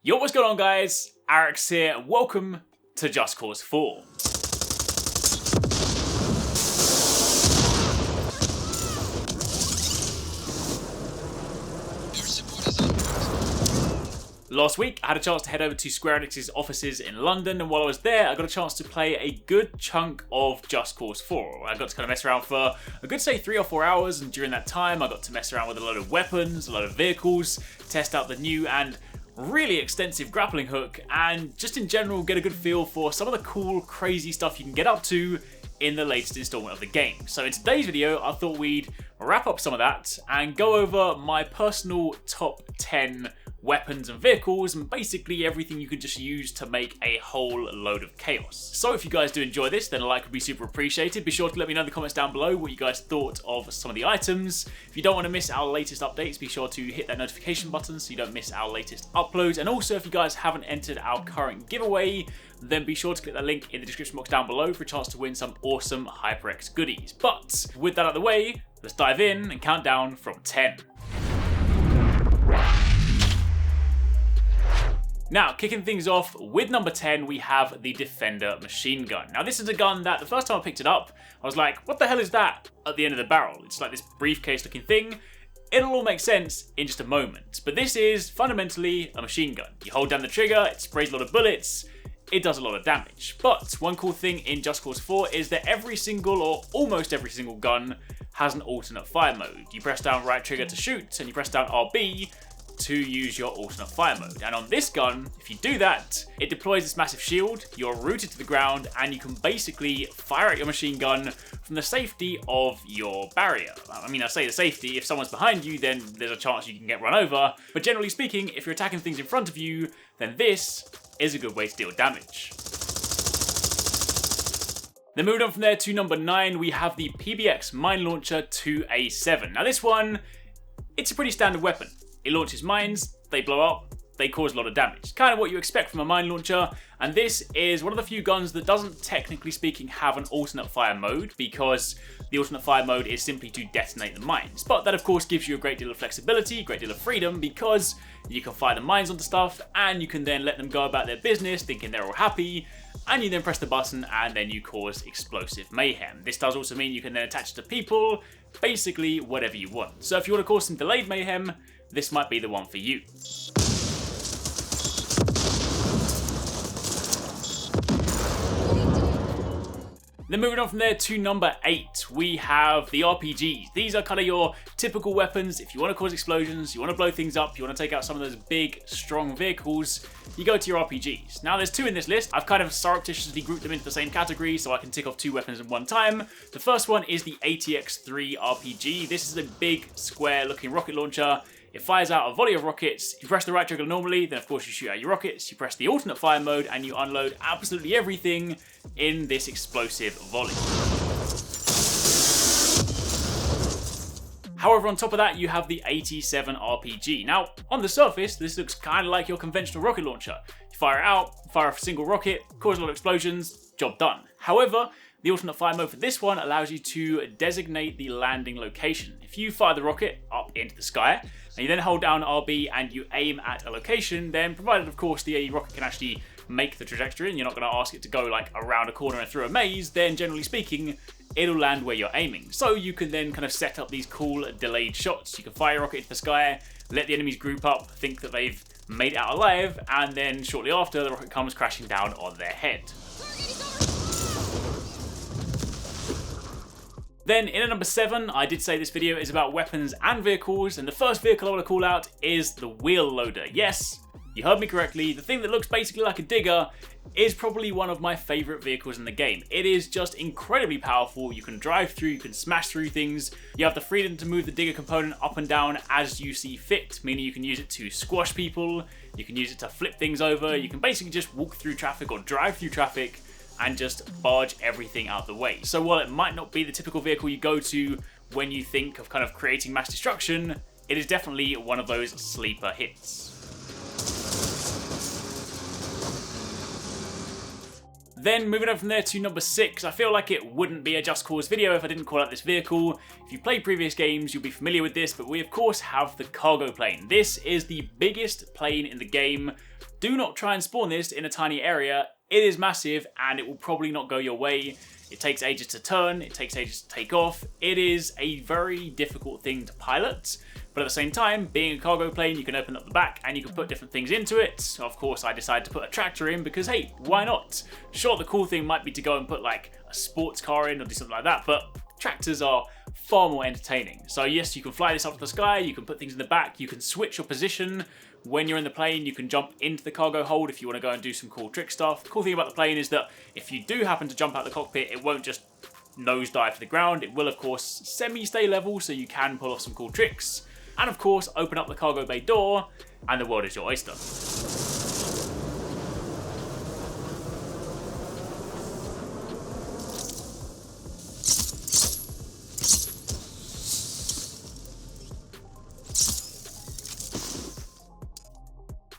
Yo, what's going on guys? Arekkz here, and welcome to Just Cause 4. Last week, I had a chance to head over to Square Enix's offices in London, and while I was there, I got a chance to play a good chunk of Just Cause 4. I got to kind of mess around for a good, say, 3 or 4 hours, and during that time, I got to mess around with a lot of weapons, a lot of vehicles, test out the new and really extensive grappling hook, and just in general get a good feel for some of the cool, crazy stuff you can get up to in the latest installment of the game. So in today's video, I thought we'd wrap up some of that and go over my personal top 10 weapons and vehicles, and basically everything you could just use to make a whole load of chaos. So if you guys do enjoy this, then a like would be super appreciated. Be sure to let me know in the comments down below what you guys thought of some of the items. If you don't want to miss our latest updates, be sure to hit that notification button so you don't miss our latest uploads. And also, if you guys haven't entered our current giveaway, then be sure to click that link in the description box down below for a chance to win some awesome HyperX goodies. But with that out of the way, let's dive in and count down from 10. Now, kicking things off with number 10, we have the Defender machine gun. Now, this is a gun that the first time I picked it up, I was like, what the hell is that at the end of the barrel? It's like this briefcase looking thing. It'll all make sense in just a moment. But this is fundamentally a machine gun. You hold down the trigger, it sprays a lot of bullets, it does a lot of damage. But one cool thing in Just Cause 4 is that every single, or almost every single gun has an alternate fire mode. You press down right trigger to shoot, and you press down RB to use your alternate fire mode. And on this gun, if you do that, it deploys this massive shield, you're rooted to the ground, and you can basically fire at your machine gun from the safety of your barrier. I mean, I say the safety, if someone's behind you, then there's a chance you can get run over, but generally speaking, if you're attacking things in front of you, then this is a good way to deal damage. Then moving on from there to number 9, we have the PBX Mine Launcher 2A7. Now this one, it's a pretty standard weapon. It launches mines, they blow up, they cause a lot of damage. Kind of what you expect from a mine launcher, and this is one of the few guns that doesn't, technically speaking, have an alternate fire mode, because the alternate fire mode is simply to detonate the mines. But that of course gives you a great deal of flexibility, a great deal of freedom, because you can fire the mines onto stuff, and you can then let them go about their business, thinking they're all happy, and you then press the button, and then you cause explosive mayhem. This does also mean you can then attach it to people, basically whatever you want. So if you want to cause some delayed mayhem, this might be the one for you. Then moving on from there to number 8, we have the RPGs. These are kind of your typical weapons. If you want to cause explosions, you want to blow things up, you want to take out some of those big, strong vehicles, you go to your RPGs. Now there's 2 in this list. I've kind of surreptitiously grouped them into the same category so I can tick off 2 weapons at one time. The first one is the ATX-3 RPG. This is a big, square looking rocket launcher. It fires out a volley of rockets. You press the right trigger normally, then of course you shoot out your rockets. You press the alternate fire mode and you unload absolutely everything in this explosive volley. However, on top of that, you have the 87 RPG. Now, on the surface, this looks kind of like your conventional rocket launcher. You fire it out, fire a single rocket, cause a lot of explosions, job done. However, the alternate fire mode for this one allows you to designate the landing location. If you fire the rocket up into the sky, and you then hold down RB and you aim at a location, then provided of course the rocket can actually make the trajectory and you're not going to ask it to go like around a corner and through a maze, then generally speaking, it'll land where you're aiming. So you can then kind of set up these cool delayed shots. You can fire a rocket into the sky, let the enemies group up, think that they've made it out alive, and then shortly after, the rocket comes crashing down on their head. Then in at number 7, I did say this video is about weapons and vehicles, and the first vehicle I want to call out is the wheel loader. Yes, you heard me correctly, the thing that looks basically like a digger is probably one of my favourite vehicles in the game. It is just incredibly powerful, you can drive through, you can smash through things, you have the freedom to move the digger component up and down as you see fit, meaning you can use it to squash people, you can use it to flip things over, you can basically just walk through traffic or drive through traffic and just barge everything out of the way. So while it might not be the typical vehicle you go to when you think of kind of creating mass destruction, it is definitely one of those sleeper hits. Then moving on from there to number 6, I feel like it wouldn't be a Just Cause video if I didn't call out this vehicle. If you've played previous games, you'll be familiar with this, but we of course have the cargo plane. This is the biggest plane in the game, do not try and spawn this in a tiny area. It is massive and it will probably not go your way. It takes ages to turn, it takes ages to take off. It is a very difficult thing to pilot, but at the same time, being a cargo plane, you can open up the back and you can put different things into it. Of course, I decided to put a tractor in because, hey, why not? Sure, the cool thing might be to go and put like a sports car in or do something like that, but tractors are far more entertaining. So yes, you can fly this up to the sky, you can put things in the back, you can switch your position. When you're in the plane, you can jump into the cargo hold if you want to go and do some cool trick stuff. The cool thing about the plane is that if you do happen to jump out the cockpit, it won't just nosedive to the ground. It will, of course, semi-stay level, so you can pull off some cool tricks. And of course, open up the cargo bay door, and the world is your oyster.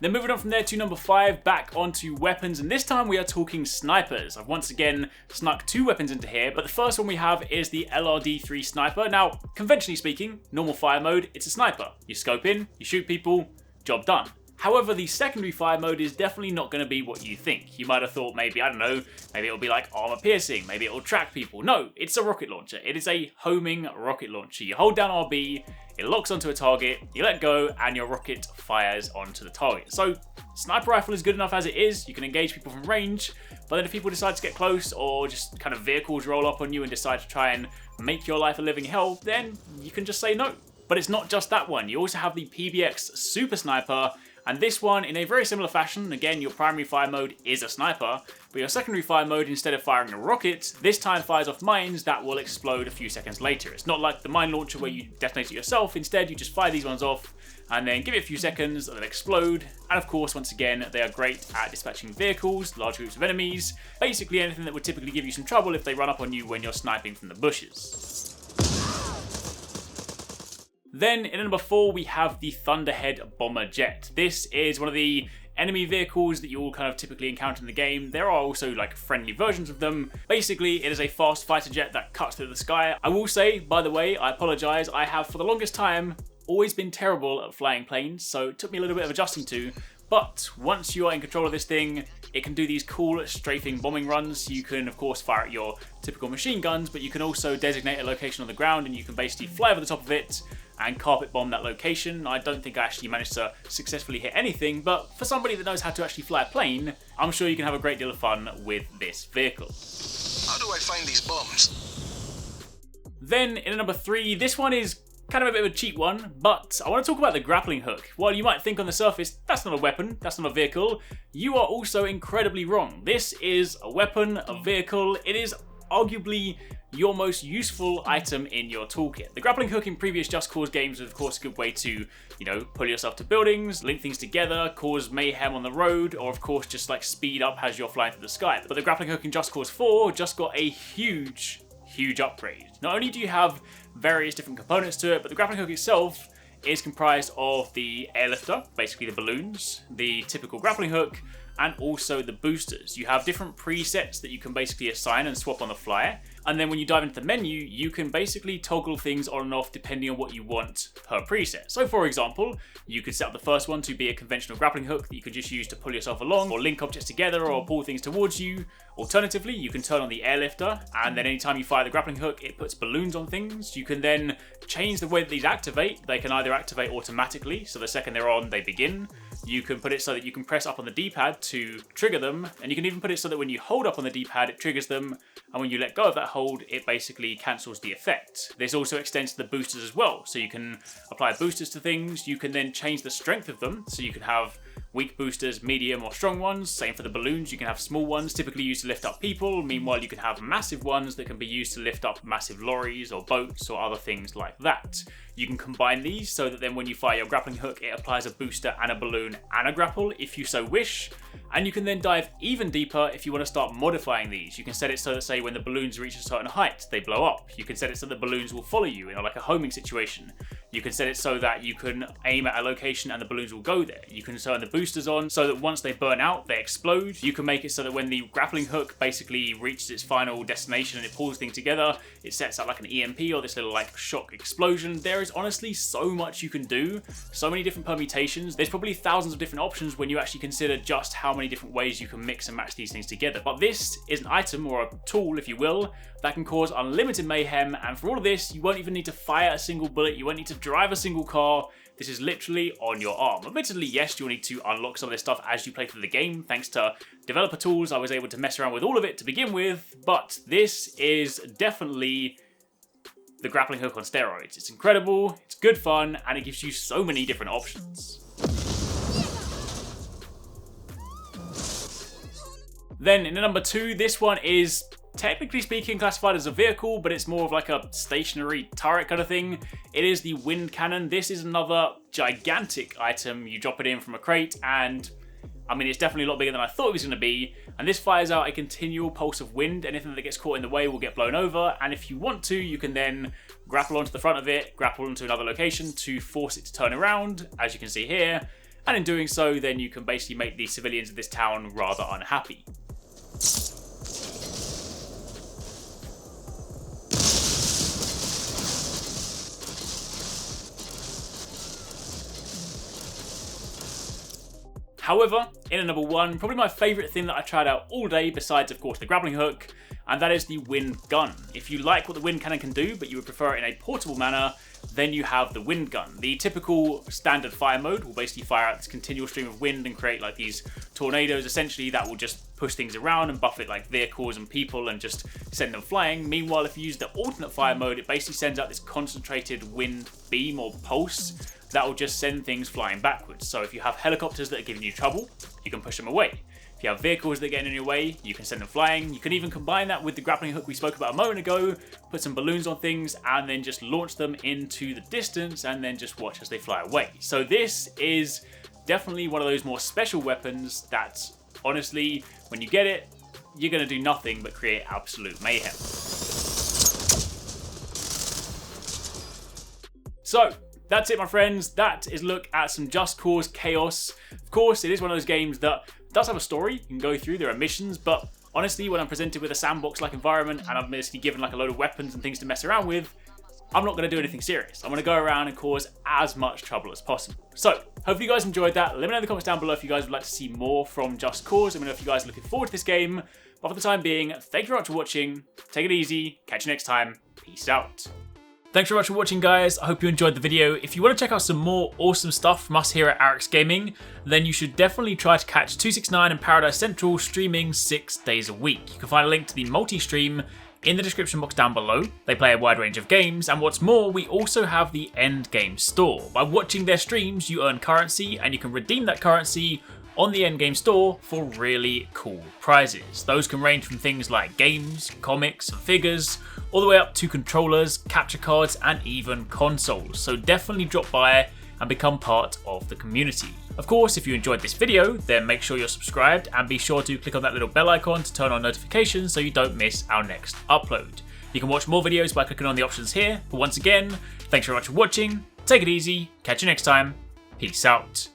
Then moving on from there to number 5, back onto weapons, and this time we are talking snipers. I've once again snuck 2 weapons into here, but the first one we have is the LRD-3 sniper. Now, conventionally speaking, normal fire mode, it's a sniper. You scope in, you shoot people, job done. However, the secondary fire mode is definitely not going to be what you think. You might have thought maybe, I don't know, maybe it'll be like armor piercing, maybe it'll track people. No, it's a rocket launcher. It is a homing rocket launcher. You hold down RB, it locks onto a target, you let go, and your rocket fires onto the target. So, sniper rifle is good enough as it is. You can engage people from range, but then if people decide to get close or just kind of vehicles roll up on you and decide to try and make your life a living hell, then you can just say no. But it's not just that one. You also have the PBX Super Sniper, and this one, in a very similar fashion, again, your primary fire mode is a sniper, but your secondary fire mode, instead of firing a rocket, this time fires off mines that will explode a few seconds later. It's not like the mine launcher where you detonate it yourself. Instead, you just fire these ones off and then give it a few seconds and they'll explode. And of course, once again, they are great at dispatching vehicles, large groups of enemies, basically anything that would typically give you some trouble if they run up on you when you're sniping from the bushes. Then, in number 4, we have the Thunderhead Bomber Jet. This is one of the enemy vehicles that you will kind of typically encounter in the game. There are also like friendly versions of them. Basically, it is a fast fighter jet that cuts through the sky. I will say, by the way, I apologize, I have for the longest time always been terrible at flying planes, so it took me a little bit of adjusting to. But once you are in control of this thing, it can do these cool strafing bombing runs. You can, of course, fire at your typical machine guns, but you can also designate a location on the ground and you can basically fly over the top of it and carpet bomb that location. I don't think I actually managed to successfully hit anything, but for somebody that knows how to actually fly a plane, I'm sure you can have a great deal of fun with this vehicle. How do I find these bombs? Then, in number 3, this one is kind of a bit of a cheap one, but I want to talk about the grappling hook. While you might think on the surface, that's not a weapon, that's not a vehicle, you are also incredibly wrong. This is a weapon, a vehicle. It is arguably your most useful item in your toolkit. The grappling hook in previous Just Cause games was of course a good way to, you know, pull yourself to buildings, link things together, cause mayhem on the road, or of course just like speed up as you're flying through the sky. But the grappling hook in Just Cause 4 just got a huge upgrade. Not only do you have various different components to it, but the grappling hook itself is comprised of the airlifter, basically the balloons, the typical grappling hook, and also the boosters. You have different presets that you can basically assign and swap on the fly. And then when you dive into the menu, you can basically toggle things on and off depending on what you want per preset. So for example, you could set up the first one to be a conventional grappling hook that you could just use to pull yourself along or link objects together or pull things towards you. Alternatively, you can turn on the airlifter, and then anytime you fire the grappling hook, it puts balloons on things. You can then change the way that these activate. They can either activate automatically, so the second they're on, they begin. You can put it so that you can press up on the D-pad to trigger them, and you can even put it so that when you hold up on the D-pad, it triggers them, and when you let go of that hold, it basically cancels the effect. This also extends to the boosters as well, so you can apply boosters to things. You can then change the strength of them, so you can have weak boosters, medium or strong ones. Same for the balloons, you can have small ones typically used to lift up people. Meanwhile, you can have massive ones that can be used to lift up massive lorries or boats or other things like that. You can combine these so that then when you fire your grappling hook, it applies a booster and a balloon and a grapple if you so wish. And you can then dive even deeper if you want to start modifying these. You can set it so that, say, when the balloons reach a certain height, they blow up. You can set it so that balloons will follow you in like a homing situation. You can set it so that you can aim at a location and the balloons will go there. You can turn the boosters on so that once they burn out, they explode. You can make it so that when the grappling hook basically reaches its final destination and it pulls things together, it sets out like an EMP or this little like shock explosion. There is honestly so much you can do, so many different permutations. There's probably thousands of different options when you actually consider just how many different ways you can mix and match these things together. But this is an item, or a tool if you will, that can cause unlimited mayhem, and for all of this, you won't even need to fire a single bullet, you won't need to drive a single car. This is literally on your arm. Admittedly, yes, you'll need to unlock some of this stuff as you play through the game. Thanks to developer tools, I was able to mess around with all of it to begin with, but this is definitely the grappling hook on steroids. It's incredible, it's good fun, and it gives you so many different options. Then in number 2, this one is technically speaking classified as a vehicle, but it's more of like a stationary turret kind of thing. It is the wind cannon. This is another gigantic item. You drop it in from a crate, and I mean, it's definitely a lot bigger than I thought it was going to be. And this fires out a continual pulse of wind. Anything that gets caught in the way will get blown over. And if you want to, you can then grapple onto the front of it, grapple onto another location to force it to turn around, as you can see here. And in doing so, then you can basically make the civilians of this town rather unhappy. However, in at number 1, probably my favourite thing that I tried out all day, besides of course the grappling hook, and that is the wind gun. If you like what the wind cannon can do, but you would prefer it in a portable manner, then you have the wind gun. The typical standard fire mode will basically fire out this continual stream of wind and create like these tornadoes, essentially, that will just push things around and buffet like vehicles and people and just send them flying. Meanwhile, if you use the alternate fire mode, it basically sends out this concentrated wind beam or pulse that will just send things flying backwards. So if you have helicopters that are giving you trouble, you can push them away. If you have vehicles that get in your way, you can send them flying. You can even combine that with the grappling hook we spoke about a moment ago, put some balloons on things, and then just launch them into the distance and then just watch as they fly away. So this is definitely one of those more special weapons that, honestly, when you get it, you're going to do nothing but create absolute mayhem. So that's it, my friends. That is a look at some Just Cause Chaos. Of course, it is one of those games that does have a story you can go through. There are missions, but honestly, when I'm presented with a sandbox-like environment and I'm basically given like a load of weapons and things to mess around with, I'm not going to do anything serious. I'm going to go around and cause as much trouble as possible. So, hopefully you guys enjoyed that. Let me know in the comments down below if you guys would like to see more from Just Cause. Let me know if you guys are looking forward to this game. But for the time being, thank you very much for watching. Take it easy. Catch you next time. Peace out. Thanks very much for watching, guys. I hope you enjoyed the video. If you want to check out some more awesome stuff from us here at Arekkz Gaming, then you should definitely try to catch TwoSixNine and Paradise Central streaming 6 days a week. You can find a link to the multi-stream in the description box down below. They play a wide range of games, and what's more, we also have the Endgame store. By watching their streams, you earn currency, and you can redeem that currency on the Endgame store for really cool prizes. Those can range from things like games, comics, and figures, all the way up to controllers, capture cards, and even consoles. So definitely drop by and become part of the community. Of course, if you enjoyed this video, then make sure you're subscribed and be sure to click on that little bell icon to turn on notifications so you don't miss our next upload. You can watch more videos by clicking on the options here, but once again, thanks very much for watching, take it easy, catch you next time, peace out.